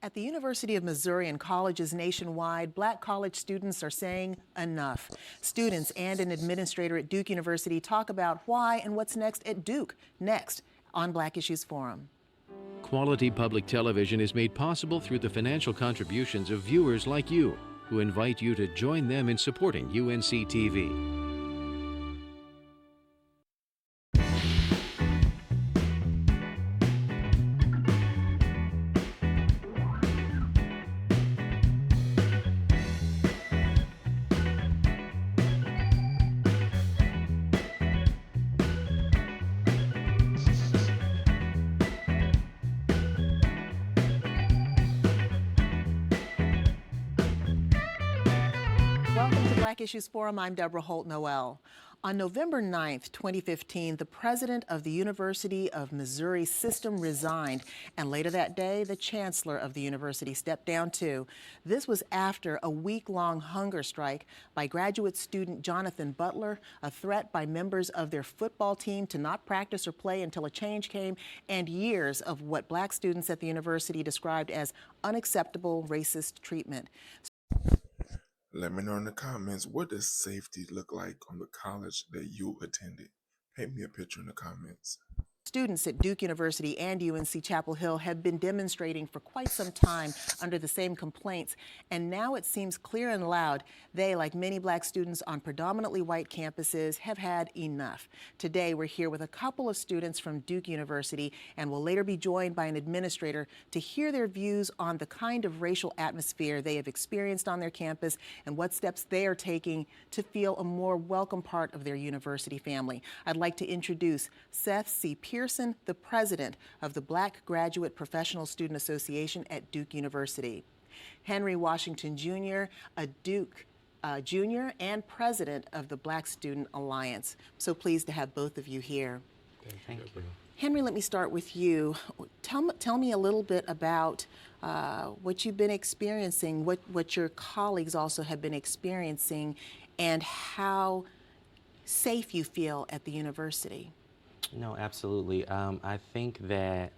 At the University of Missouri and colleges nationwide, black college students are saying enough. Students and an administrator at Duke University talk about why and what's next at Duke, next on Black Issues Forum. Quality public television is made possible through the financial contributions of viewers like you, who invite you to join them in supporting UNC TV. Welcome to Black Issues Forum. I'm Deborah Holt-Noel. On November 9th, 2015, the president of the University of Missouri system resigned, and later that day, the chancellor of the university stepped down too. This was after a week-long hunger strike by graduate student Jonathan Butler, a threat by members of their football team to not practice or play until a change came, and years of what black students at the university described as unacceptable racist treatment. Let me know in the comments, what does safety look like on the college that you attended? Paint me a picture in the comments. Students at Duke University and UNC Chapel Hill have been demonstrating for quite some time under the same complaints, and now it seems clear and loud they, like many black students on predominantly white campuses, have had enough. Today we're here with a couple of students from Duke University and will later be joined by an administrator to hear their views on the kind of racial atmosphere they have experienced on their campus and what steps they are taking to feel a more welcome part of their university family. I'd like to introduce Seth C. Pearson, the president of the Black Graduate Professional Student Association at Duke University. Henry Washington Jr., a Duke Jr. and president of the Black Student Alliance. So pleased to have both of you here. Thank you. Henry, let me start with you. Tell me a little bit about what you've been experiencing, what your colleagues also have been experiencing, and how safe you feel at the university. No, absolutely. I think that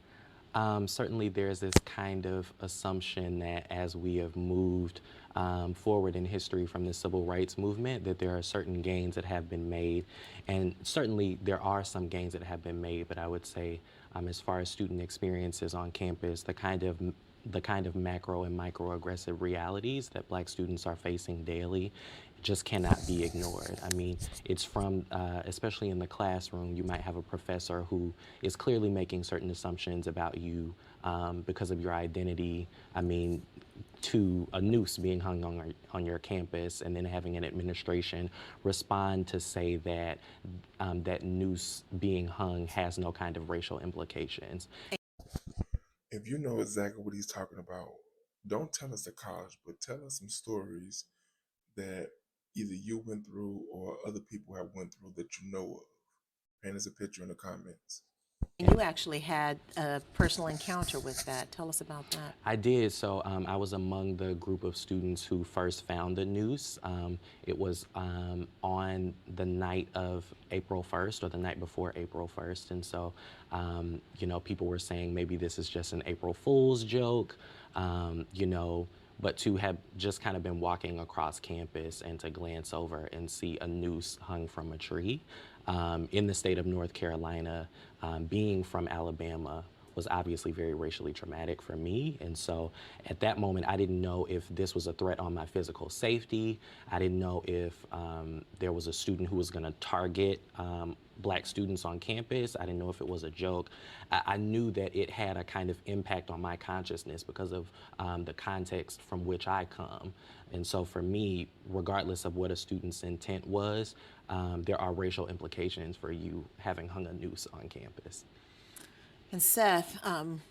certainly there's this kind of assumption that as we have moved forward in history from the civil rights movement, that there are certain gains that have been made. And certainly there are some gains that have been made, but I would say as far as student experiences on campus, the kind of macro and microaggressive realities that black students are facing daily just cannot be ignored. I mean, it's from, especially in the classroom, you might have a professor who is clearly making certain assumptions about you because of your identity. I mean, to a noose being hung on your campus, and then having an administration respond to say that that noose being hung has no kind of racial implications. If you know exactly what he's talking about, don't tell us the college, but tell us some stories that either you went through or other people have went through that you know of. Paint us a picture in the comments. You actually had a personal encounter with that. Tell us about that. I did. So I was among the group of students who first found the noose. It was on the night of April 1st or the night before April 1st. And so, you know, people were saying maybe this is just an April Fool's joke, you know, but to have just kind of been walking across campus and to glance over and see a noose hung from a tree in the state of North Carolina, being from Alabama, was obviously very racially traumatic for me. And so at that moment, I didn't know if this was a threat on my physical safety. I didn't know if there was a student who was gonna target black students on campus. I didn't know if it was a joke. I knew that it had a kind of impact on my consciousness because of the context from which I come. And so for me, regardless of what a student's intent was, there are racial implications for you having hung a noose on campus. And Seth,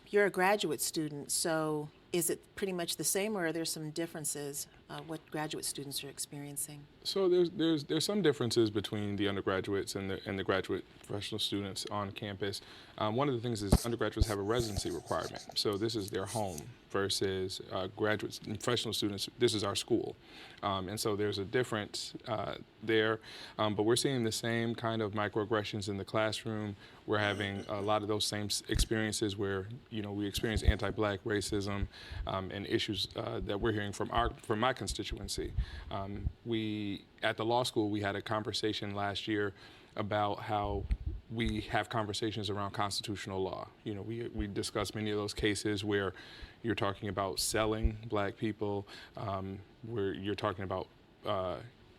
you're a graduate student, so is it pretty much the same, or are there some differences? what graduate students are experiencing? So there's some differences between the undergraduates and the graduate professional students on campus. One of the things is undergraduates have a residency requirement, so this is their home versus graduates and professional students. This is our school, and so there's a difference there. But we're seeing the same kind of microaggressions in the classroom. We're having a lot of those same experiences where we experience anti-Black racism and issues that we're hearing from my constituency. At the law school, we had a conversation last year about how we have conversations around constitutional law. We discussed many of those cases where you're talking about selling Black people, where you're talking about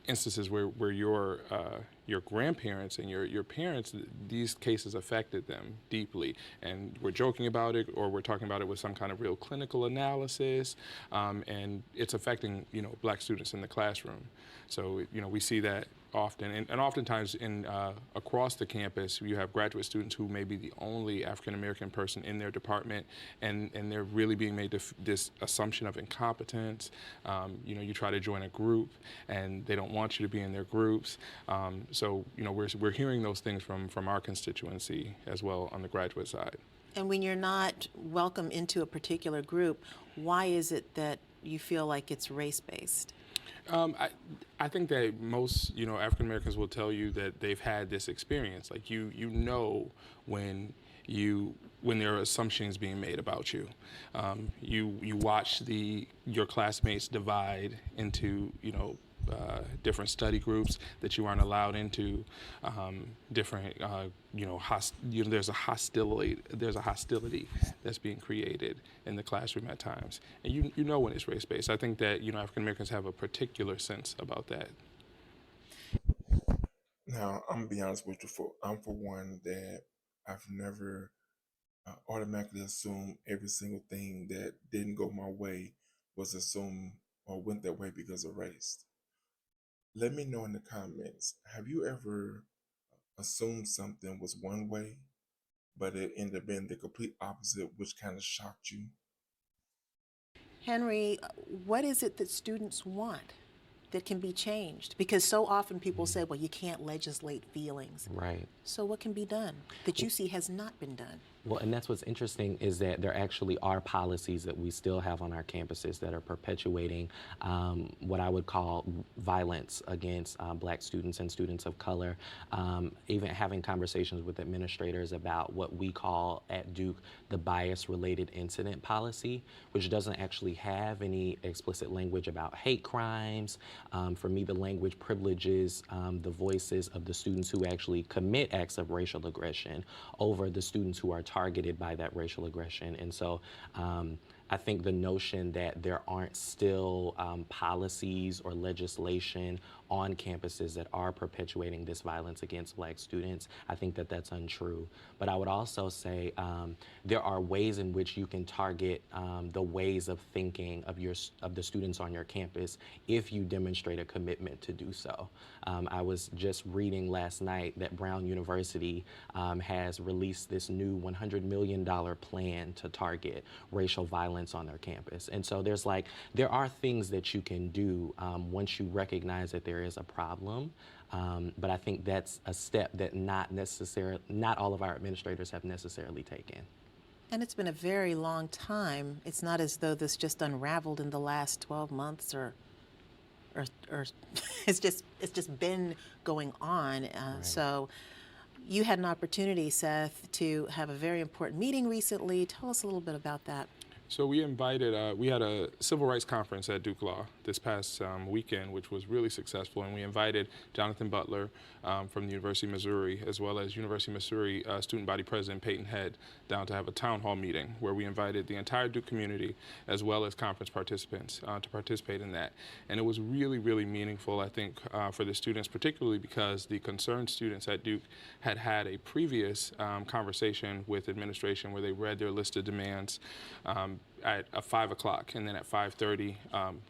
instances where your grandparents and your parents, these cases affected them deeply, and we're joking about it, or we're talking about it with some kind of real clinical analysis, and it's affecting Black students in the classroom. So we see that often, and oftentimes across the campus, you have graduate students who may be the only African American person in their department, and they're really being made this assumption of incompetence. You try to join a group, and they don't want you to be in their groups. So we're hearing those things from our constituency as well on the graduate side. And when you're not welcome into a particular group, why is it that you feel like it's race-based? I think that most African Americans will tell you that they've had this experience. Like when there are assumptions being made about you. You watch your classmates divide into different study groups that you aren't allowed into. Different there's a hostility that's being created in the classroom at times, and you know when it's race-based. I think that African Americans have a particular sense about that. Now, I'm gonna be honest with you. I'm for one that I've never automatically assumed every single thing that didn't go my way was assumed or went that way because of race. Let me know in the comments. Have you ever assumed something was one way, but it ended up being the complete opposite, which kind of shocked you? Henry, what is it that students want that can be changed? Because so often people say, well, you can't legislate feelings. Right. So what can be done that you see has not been done? Well, and that's what's interesting is that there actually are policies that we still have on our campuses that are perpetuating what I would call violence against Black students and students of color. Even having conversations with administrators about what we call at Duke the bias-related incident policy, which doesn't actually have any explicit language about hate crimes. For me, the language privileges the voices of the students who actually commit acts of racial aggression over the students who are targeted by that racial aggression. And so I think the notion that there aren't still policies or legislation on campuses that are perpetuating this violence against Black students, I think that that's untrue. But I would also say there are ways in which you can target the ways of thinking of the students on your campus if you demonstrate a commitment to do so. I was just reading last night that Brown University has released this new $100 million plan to target racial violence on their campus. And so there are things that you can do once you recognize that there is a problem. But I think that's a step that not all of our administrators have necessarily taken. And it's been a very long time. It's not as though this just unraveled in the last 12 months or it's just been going on. Right. So you had an opportunity, Seth, to have a very important meeting recently. Tell us a little bit about that. So we had a civil rights conference at Duke Law this past weekend, which was really successful, and we invited Jonathan Butler from the University of Missouri, as well as University of Missouri student body president Peyton Head, down to have a town hall meeting where we invited the entire Duke community, as well as conference participants, to participate in that. And it was really, really meaningful, I think, for the students, particularly because the concerned students at Duke had a previous conversation with administration where they read their list of demands at 5 o'clock, and then at 5:30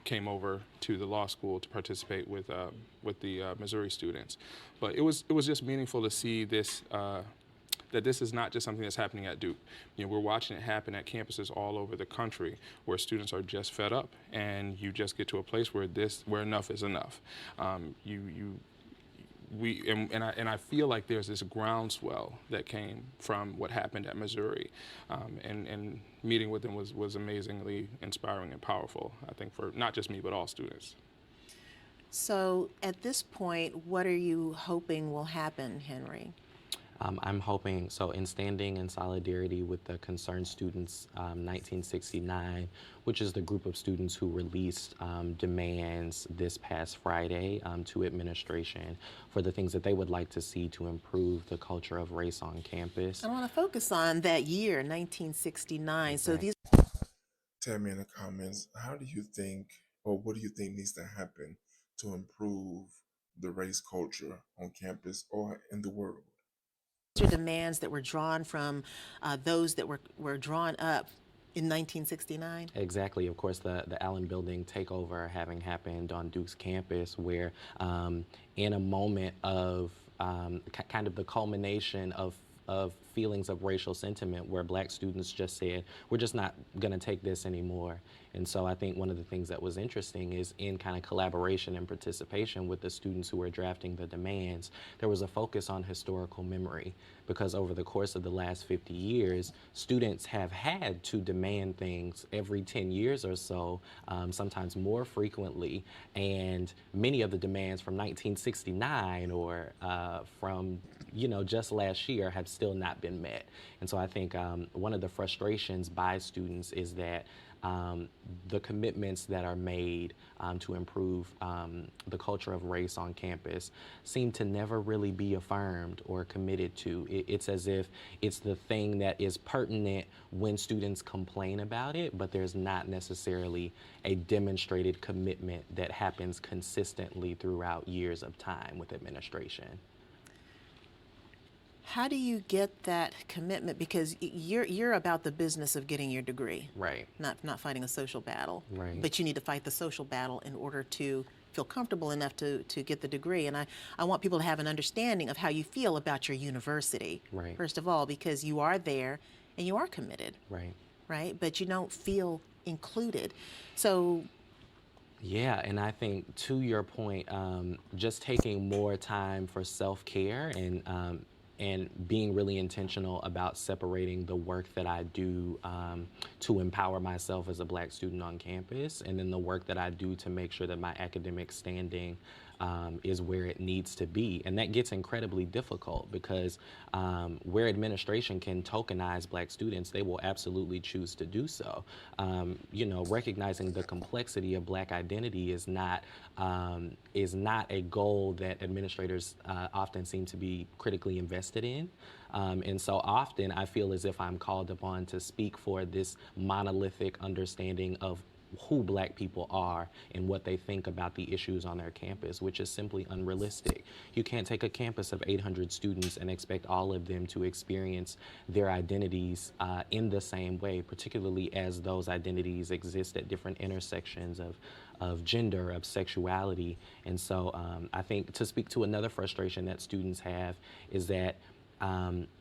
came over to the law school to participate with the Missouri students. But it was just meaningful to see this that this is not just something that's happening at Duke. We're watching it happen at campuses all over the country where students are just fed up, and you just get to a place where enough is enough. I feel like there's this groundswell that came from what happened at Missouri, and meeting with them was amazingly inspiring and powerful, I think, for not just me but all students. So at this point, what are you hoping will happen, Henry? I'm hoping, so in standing in solidarity with the Concerned Students 1969, which is the group of students who released demands this past Friday to administration for the things that they would like to see to improve the culture of race on campus. I want to focus on that year, 1969. Exactly. So these. Tell me in the comments, how do you think, or what do you think needs to happen to improve the race culture on campus or in the world? Are demands that were drawn from those that were drawn up in 1969? Exactly. Of course, the Allen Building takeover having happened on Duke's campus, where in a moment of kind of the culmination of feelings of racial sentiment, where Black students just said, we're just not going to take this anymore. And so I think one of the things that was interesting is, in kind of collaboration and participation with the students who were drafting the demands, there was a focus on historical memory, because over the course of the last 50 years, students have had to demand things every 10 years or so, sometimes more frequently, and many of the demands from 1969 or from just last year have still not been met. And so I think one of the frustrations by students is that the commitments that are made to improve the culture of race on campus seem to never really be affirmed or committed to. It's as if it's the thing that is pertinent when students complain about it, but there's not necessarily a demonstrated commitment that happens consistently throughout years of time with administration. How do you get that commitment? Because you're about the business of getting your degree, Right. Not fighting a social battle. Right. But you need to fight the social battle in order to feel comfortable enough to get the degree. And I want people to have an understanding of how you feel about your university. Right. First of all, because you are there and you are committed. Right. Right. But you don't feel included. So. Yeah, and I think, to your point, just taking more time for self-care and being really intentional about separating the work that I do to empower myself as a Black student on campus, and then the work that I do to make sure that my academic standing is where it needs to be. And that gets incredibly difficult, because where administration can tokenize Black students, they will absolutely choose to do so. Recognizing the complexity of Black identity is not a goal that administrators often seem to be critically invested in. And so often I feel as if I'm called upon to speak for this monolithic understanding of who Black people are and what they think about the issues on their campus, which is simply unrealistic. You can't take a campus of 800 students and expect all of them to experience their identities in the same way, particularly as those identities exist at different intersections of gender, of sexuality. And so I think, to speak to another frustration that students have, is that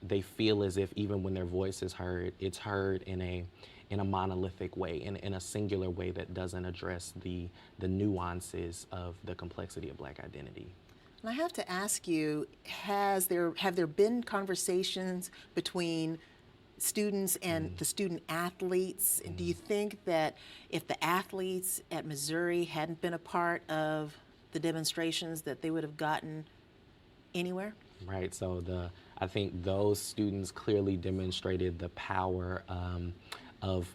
they feel as if even when their voice is heard, it's heard in a monolithic way, in a singular way that doesn't address the nuances of the complexity of Black identity. And I have to ask you, have there been conversations between students and the student athletes? Do you think that if the athletes at Missouri hadn't been a part of the demonstrations, that they would have gotten anywhere? Right, so I think those students clearly demonstrated the power of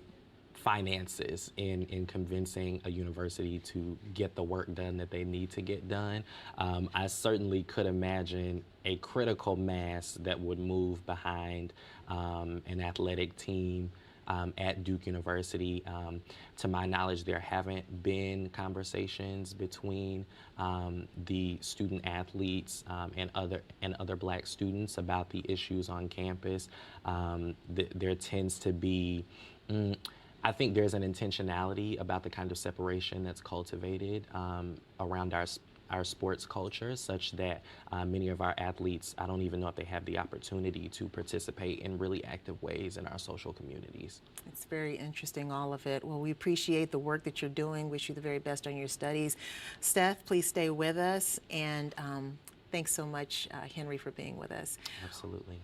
finances in convincing a university to get the work done that they need to get done. I certainly could imagine a critical mass that would move behind an athletic team at Duke University. To my knowledge, there haven't been conversations between the student athletes and other Black students about the issues on campus. There tends to be, I think there's an intentionality about the kind of separation that's cultivated around our sports culture, such that many of our athletes, I don't even know if they have the opportunity to participate in really active ways in our social communities. It's very interesting, all of it. Well, we appreciate the work that you're doing. Wish you the very best on your studies. Seth, please stay with us. And thanks so much, Henry, for being with us. Absolutely.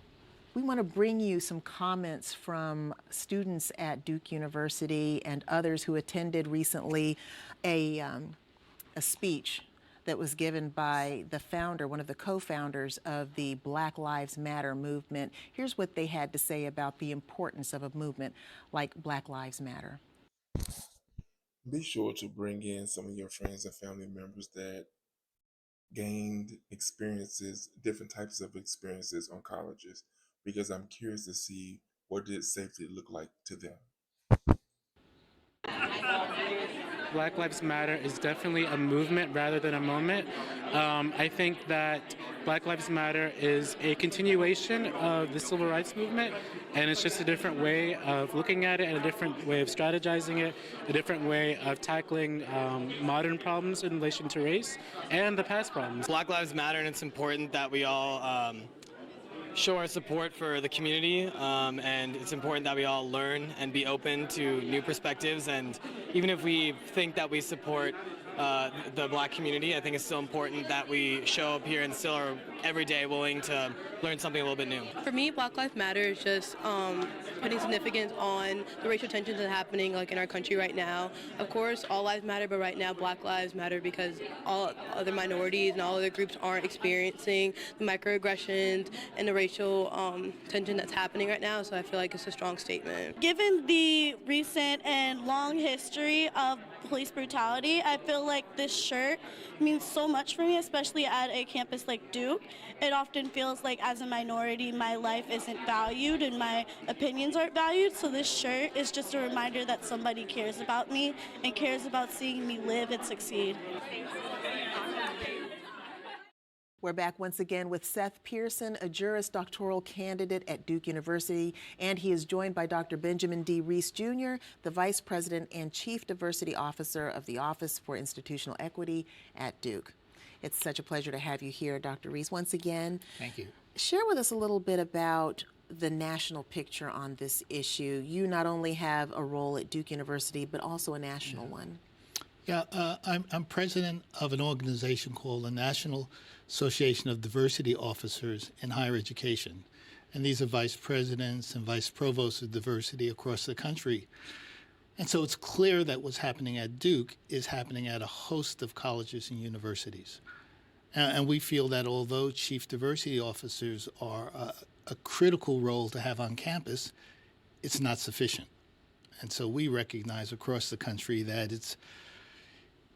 We want to bring you some comments from students at Duke University and others who attended recently a speech that was given by the founder, one of the co-founders of the Black Lives Matter movement. Here's what they had to say about the importance of a movement like Black Lives Matter. Be sure to bring in some of your friends and family members that gained experiences, different types of experiences on colleges, because I'm curious to see what did safety look like to them. Black Lives Matter is definitely a movement rather than a moment. I think that Black Lives Matter is a continuation of the civil rights movement, and it's just a different way of looking at it and a different way of strategizing it, a different way of tackling modern problems in relation to race and the past problems. Black Lives Matter, and it's important that we all show our support for the community, and it's important that we all learn and be open to new perspectives. And even if we think that we support the Black community, I think it's still important that we show up here and still are every day willing to learn something a little bit new. For me, Black Lives Matter is just putting significance on the racial tensions that are happening in our country right now. Of course, all lives matter, but right now Black Lives Matter because all other minorities and all other groups aren't experiencing the microaggressions and the racial tension that's happening right now, so I feel like it's a strong statement. Given the recent and long history of police brutality, I feel like this shirt means so much for me, especially at a campus like Duke. It often feels like as a minority, my life isn't valued and my opinions aren't valued, so this shirt is just a reminder that somebody cares about me and cares about seeing me live and succeed. We're back once again with Seth Pearson, a Juris Doctoral candidate at Duke University, and he is joined by Dr. Benjamin D. Reese Jr., the Vice President and Chief Diversity Officer of the Office for Institutional Equity at Duke. It's such a pleasure to have you here, Dr. Reese, once again. Thank you. Share with us a little bit about the national picture on this issue. You not only have a role at Duke University, but also a national one. Yeah, I'm president of an organization called the National Association of Diversity Officers in Higher Education. And these are vice presidents and vice provosts of diversity across the country. And so it's clear that what's happening at Duke is happening at a host of colleges and universities. And we feel that although chief diversity officers are a critical role to have on campus, it's not sufficient. And so we recognize across the country that it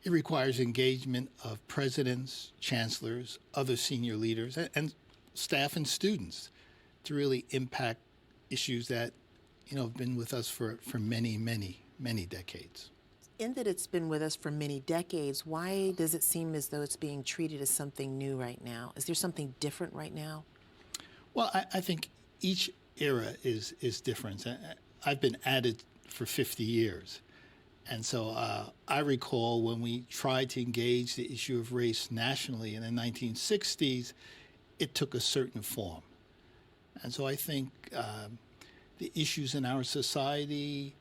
requires engagement of presidents, chancellors, other senior leaders, and staff and students to really impact issues that, have been with us for many, many, many decades. In that it's been with us for many decades, why does it seem as though it's being treated as something new right now? Is there something different right now? Well, I think each era is different. I've been at it for 50 years. And so I recall when we tried to engage the issue of race nationally in the 1960s, it took a certain form. And so I think the issues in our society,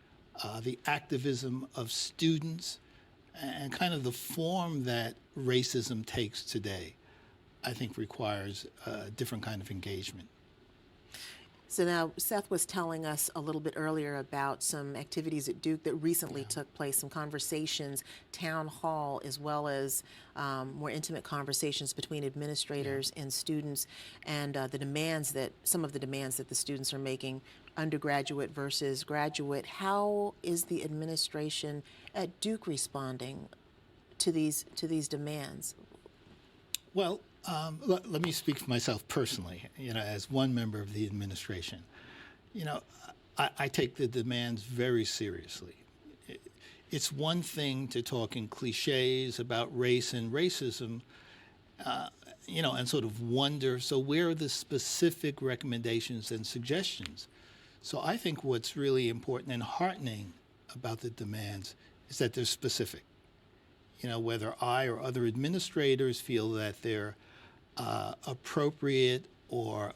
the activism of students, and kind of the form that racism takes today, I think requires a different kind of engagement. So now Seth was telling us a little bit earlier about some activities at Duke that recently took place, some conversations, town hall, as well as more intimate conversations between administrators and students, and some of the demands that the students are making, undergraduate versus graduate. How is the administration at Duke responding to these demands? Well, let me speak for myself personally, as one member of the administration. I take the demands very seriously. It's one thing to talk in cliches about race and racism, and sort of wonder, so where are the specific recommendations and suggestions? So I think what's really important and heartening about the demands is that they're specific. whether I or other administrators feel that they're appropriate or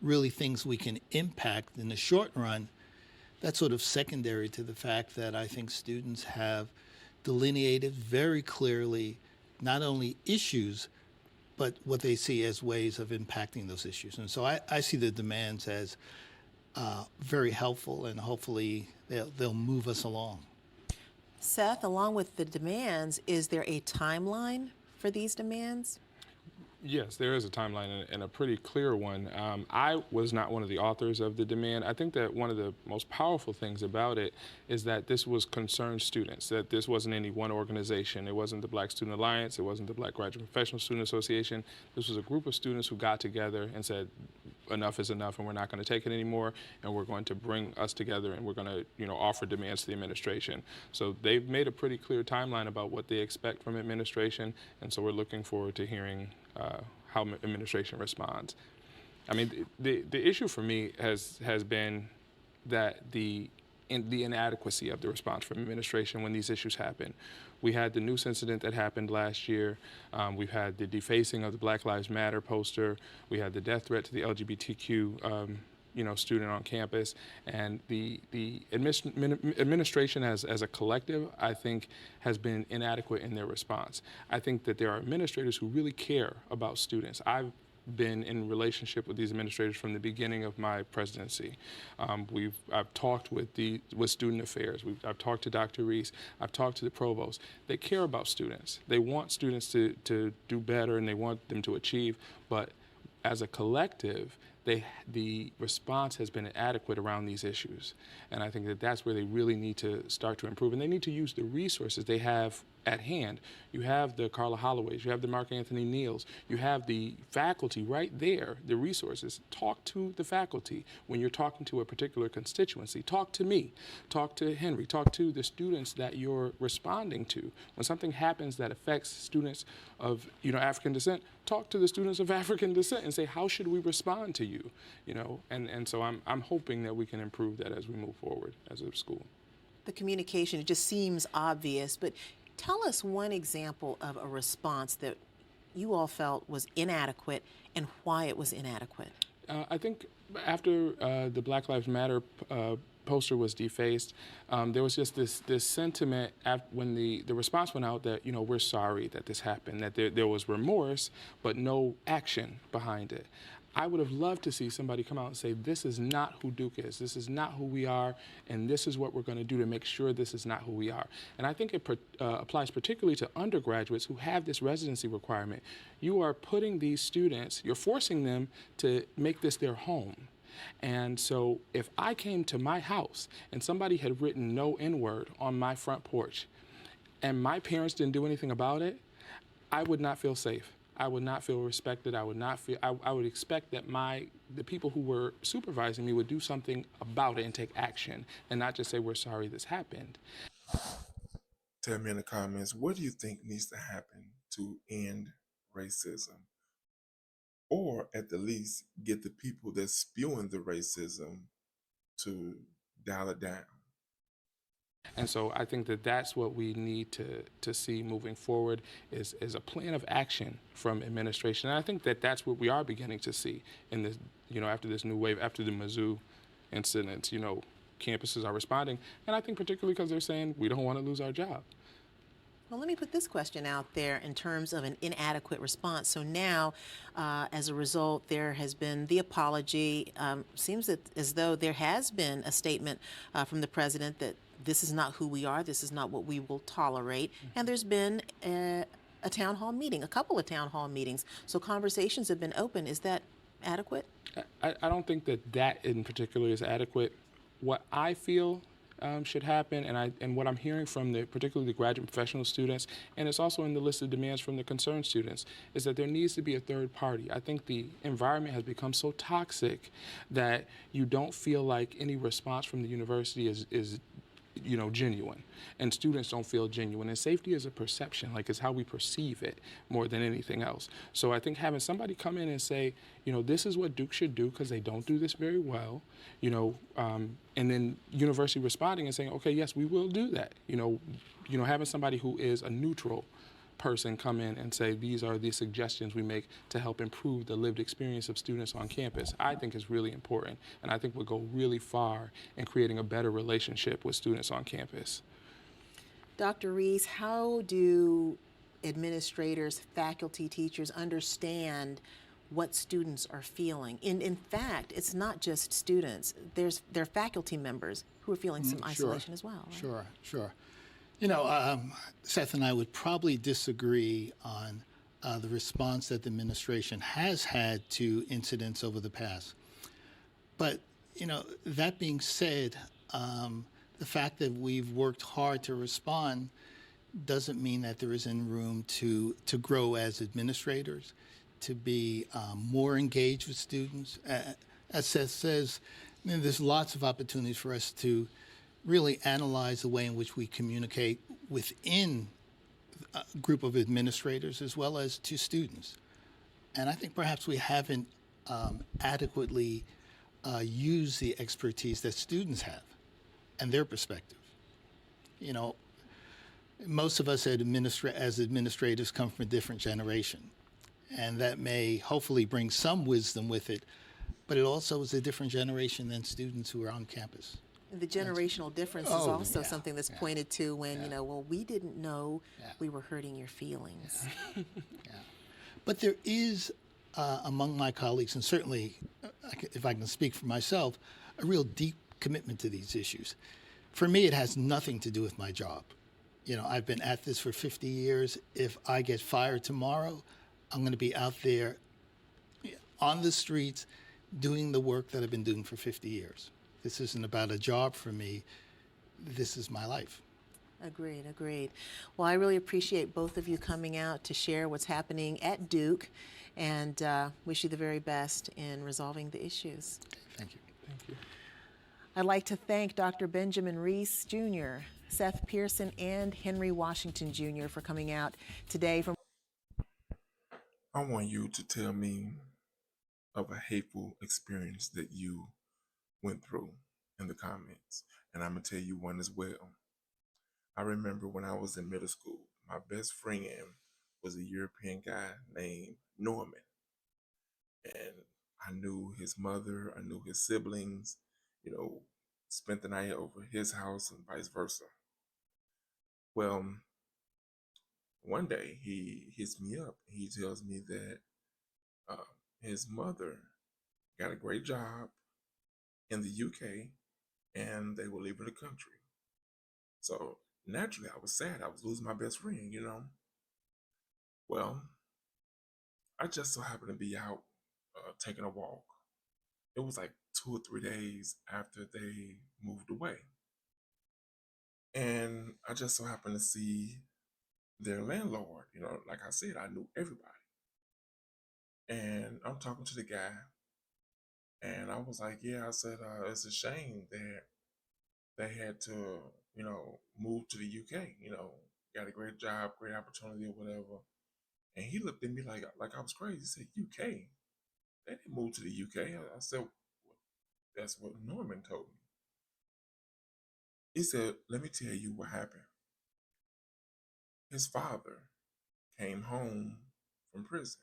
really things we can impact in the short run, that's sort of secondary to the fact that I think students have delineated very clearly not only issues, but what they see as ways of impacting those issues. And so I see the demands as very helpful, and hopefully they'll move us along. Seth, along with the demands, is there a timeline for these demands? Yes, there is a timeline and a pretty clear one. I was not one of the authors of the demand. I think that one of the most powerful things about it is that this was concerned students, that this wasn't any one organization. It wasn't the Black Student Alliance. It wasn't the Black Graduate Professional Student Association. This was a group of students who got together and said, enough is enough, and we're not going to take it anymore, and we're going to bring us together, and we're going to, offer demands to the administration. So they've made a pretty clear timeline about what they expect from administration, and so we're looking forward to hearing how administration responds. I mean, the issue for me has been that the inadequacy of the response from administration when these issues happen. We had the noose incident that happened last year. We've had the defacing of the Black Lives Matter poster. We had the death threat to the LGBTQ student on campus, and the administration as a collective, I think, has been inadequate in their response. I think that there are administrators who really care about students. I've been in relationship with these administrators from the beginning of my presidency. I've talked with student affairs. I've talked to Dr. Reese. I've talked to the provost. They care about students. They want students to do better, and they want them to achieve, but as a collective, the response has been inadequate around these issues. And I think that that's where they really need to start to improve. And they need to use the resources they have at hand. You have the Carla Holloways, you have the Mark Anthony Neals, you have the faculty right there, the resources. Talk to the faculty when you're talking to a particular constituency. Talk to me, talk to Henry, talk to the students that you're responding to. When something happens that affects students of African descent, talk to the students of African descent and say, how should we respond to you? And so I'm hoping that we can improve that as we move forward as a school. The communication, it just seems obvious, but tell us one example of a response that you all felt was inadequate and why it was inadequate. I think after the Black Lives Matter poster was defaced, there was just this sentiment when the response went out that, we're sorry that this happened, that there was remorse, but no action behind it. I would have loved to see somebody come out and say, this is not who Duke is, this is not who we are, and this is what we're going to do to make sure this is not who we are. And I think it applies particularly to undergraduates who have this residency requirement. You are putting these students, you're forcing them to make this their home. And so if I came to my house and somebody had written no N-word on my front porch and my parents didn't do anything about it, I would not feel safe. I would not feel respected. I would expect that the people who were supervising me would do something about it and take action and not just say, we're sorry this happened. Tell me in the comments, what do you think needs to happen to end racism? Or at the least get the people that's spewing the racism to dial it down. And so I think that that's what we need to see moving forward is a plan of action from administration. And I think that that's what we are beginning to see in this, after this new wave, after the Mizzou incident, campuses are responding. And I think particularly because they're saying we don't want to lose our job. Well, let me put this question out there in terms of an inadequate response. So now, as a result, there has been the apology. Seems as though there has been a statement from the president that this is not who we are, this is not what we will tolerate. And there's been a town hall meeting, a couple of town hall meetings. So conversations have been open. Is that adequate? I don't think that in particular is adequate. What I feel should happen, and what I'm hearing from particularly the graduate professional students, and it's also in the list of demands from the concerned students, is that there needs to be a third party. I think the environment has become so toxic that you don't feel like any response from the university is genuine, and students don't feel genuine. And safety is a perception, like it's how we perceive it more than anything else. So I think having somebody come in and say, this is what Duke should do because they don't do this very well, and then university responding and saying, okay, yes, we will do that. Having somebody who is a neutral person come in and say, these are the suggestions we make to help improve the lived experience of students on campus, I think is really important. And I think will go really far in creating a better relationship with students on campus. Dr. Reese, how do administrators, faculty, teachers understand what students are feeling? In fact, it's not just students. There are faculty members who are feeling some isolation as well. Right? Sure. Seth and I would probably disagree on the response that the administration has had to incidents over the past. But, that being said, the fact that we've worked hard to respond doesn't mean that there isn't room to grow as administrators, to be more engaged with students. As Seth says, there's lots of opportunities for us to really analyze the way in which we communicate within a group of administrators as well as to students. And I think perhaps we haven't adequately used the expertise that students have and their perspective. Most of us as administrators come from a different generation, and that may hopefully bring some wisdom with it, but it also is a different generation than students who are on campus. The generational difference is also something that's pointed to when, we didn't know we were hurting your feelings. But there is, among my colleagues, and certainly, if I can speak for myself, a real deep commitment to these issues. For me, it has nothing to do with my job. I've been at this for 50 years. If I get fired tomorrow, I'm going to be out there on the streets doing the work that I've been doing for 50 years. This isn't about a job for me. This is my life. Agreed. Well, I really appreciate both of you coming out to share what's happening at Duke, and wish you the very best in resolving the issues. Thank you. I'd like to thank Dr. Benjamin Reese Jr., Seth Pearson, and Henry Washington Jr. for coming out today. I want you to tell me of a hateful experience that you went through in the comments, and I'm gonna tell you one as well. I remember when I was in middle school, my best friend was a European guy named Norman, and I knew his mother, I knew his siblings, spent the night over his house and vice versa. Well, one day he hits me up. He tells me that his mother got a great job in the UK and they were leaving the country. So naturally, I was sad. I was losing my best friend, Well, I just so happened to be out taking a walk. It was like 2 or 3 days after they moved away. And I just so happened to see their landlord. Like I said, I knew everybody. And I'm talking to the guy, and I was like, I said, it's a shame that they had to, move to the UK, got a great job, great opportunity or whatever. And he looked at me like I was crazy. He said, UK? They didn't move to the UK. I said, that's what Norman told me. He said, let me tell you what happened. His father came home from prison.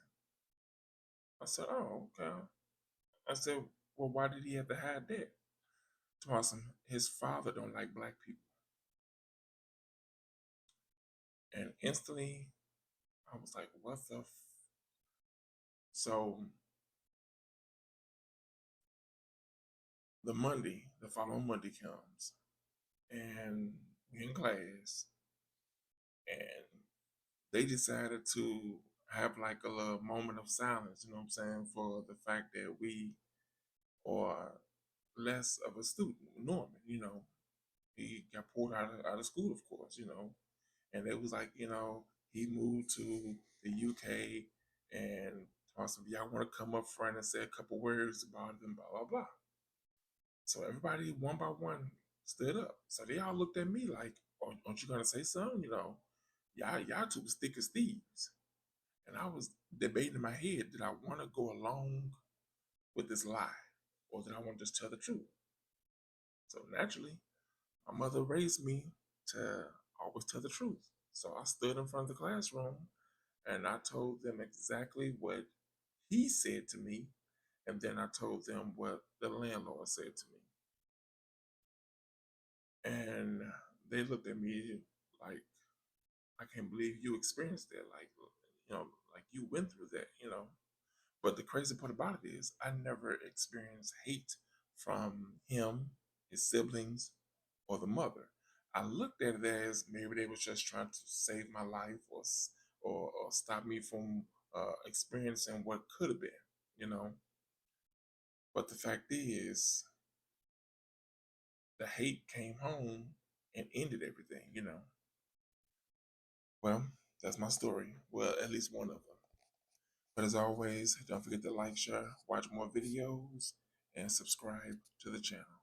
I said, oh, okay. I said, well, why did he have to hide that? Awesome. His father don't like black people. And instantly, I was like, what the So, the following Monday comes, and we're in class, and they decided to have like a little moment of silence, for the fact that we are less of a student. Norman, he got pulled out of school, of course, and it was like, he moved to the UK and awesome, y'all want to come up front and say a couple words about it and blah, blah, blah. So everybody, one by one, stood up. So they all looked at me like, "Oh, aren't you gonna say something? Y'all two was thick as thieves." And I was debating in my head, did I want to go along with this lie, or did I want to just tell the truth? So naturally, my mother raised me to always tell the truth. So I stood in front of the classroom and I told them exactly what he said to me, and then I told them what the landlord said to me. And they looked at me like, I can't believe you experienced that. Like you went through that. But the crazy part about it is I never experienced hate from him, his siblings, or the mother. I looked at it as maybe they was just trying to save my life or stop me from experiencing what could have been. But the fact is, the hate came home and ended everything. Well, that's my story. Well, at least one of them. But as always, don't forget to like, share, watch more videos, and subscribe to the channel.